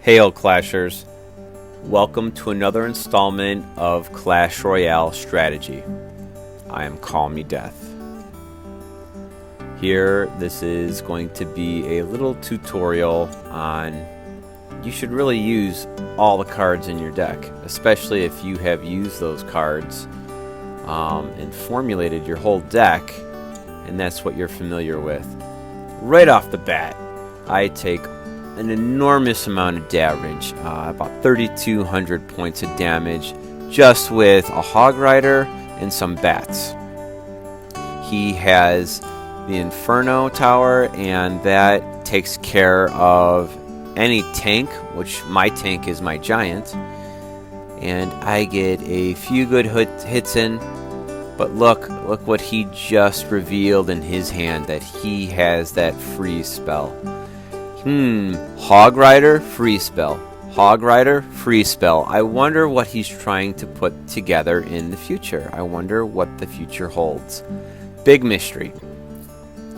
Hail Clashers! Welcome to another installment of Clash Royale Strategy. I am Call Me Death. Here, this is going to be a little tutorial on you should really use all the cards in your deck, especially if you have used those cards and formulated your whole deck, and that's what you're familiar with. Right off the bat, I take an enormous amount of damage, about 3,200 points of damage, just with a Hog Rider and some bats. He has the Inferno Tower, and that takes care of any tank, which my tank is my giant, and I get a few good hits in. But look what he just revealed in his hand, that he has that freeze spell. Hog Rider, freeze spell. Hog Rider, freeze spell. I wonder what he's trying to put together in the future. I wonder what the future holds. Big mystery.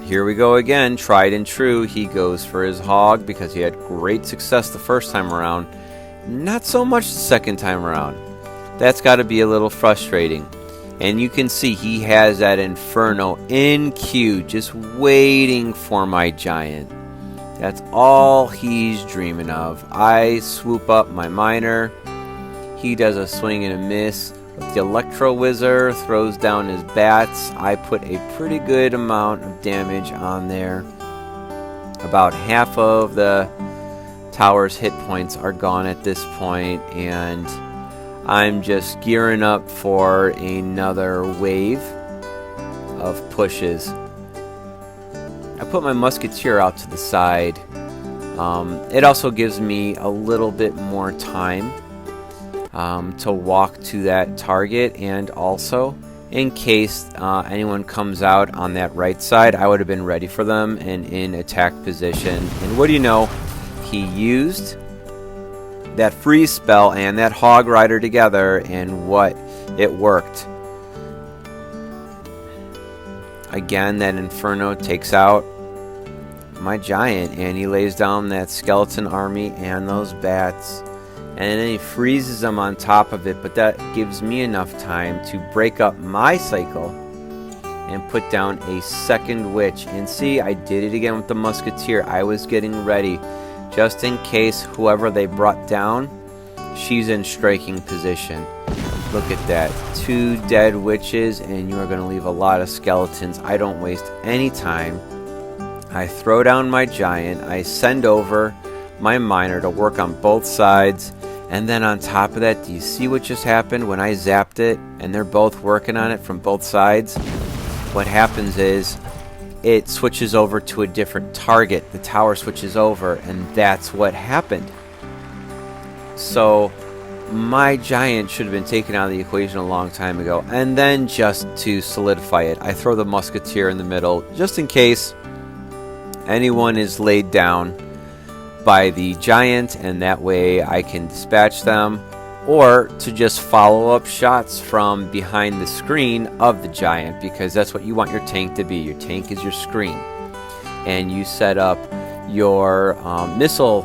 Here we go again, tried and true. He goes for his hog because he had great success the first time around. Not so much the second time around. That's got to be a little frustrating. And you can see he has that Inferno in queue, just waiting for my giant. That's all he's dreaming of. I swoop up my miner. He does a swing and a miss. With the Electro Wizard, throws down his bats. I put a pretty good amount of damage on there. About half of the tower's hit points are gone at this point, and I'm just gearing up for another wave of pushes. I put my Musketeer out to the side. It also gives me a little bit more time to walk to that target, and also in case anyone comes out on that right side, I would have been ready for them and in attack position. And what do you know, he used that freeze spell and that Hog Rider together, and what it worked. Again, that Inferno takes out my giant, and he lays down that skeleton army and those bats, and then he freezes them on top of it. But that gives me enough time to break up my cycle and put down a second witch. And see, I did it again with the Musketeer. I was getting ready just in case whoever they brought down, she's in striking position. Look at that, 2 dead witches, and you are going to leave a lot of skeletons. I don't waste any time. I throw down my giant. I send over my miner to work on both sides, and then on top of that, do you see what just happened when I zapped it and they're both working on it from both sides? What happens is it switches over to a different target. The tower switches over, and that's what happened. So my giant should have been taken out of the equation a long time ago. And then, just to solidify it, I throw the Musketeer in the middle just in case anyone is laid down by the giant, and that way I can dispatch them, or to just follow up shots from behind the screen of the giant, because that's what you want your tank to be. Your tank is your screen, and you set up your missile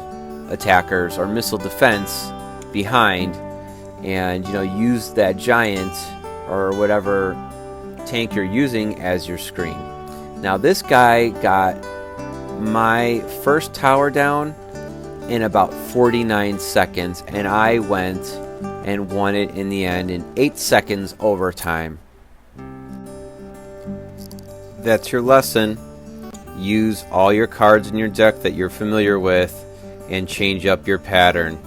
attackers or missile defense behind, and use that giant or whatever tank you're using as your screen. Now this guy got my first tower down in about 49 seconds, and I went and won it in the end in 8 seconds overtime. That's your lesson. Use all your cards in your deck that you're familiar with and change up your pattern.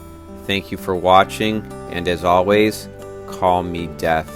Thank you for watching, and as always, call me Death.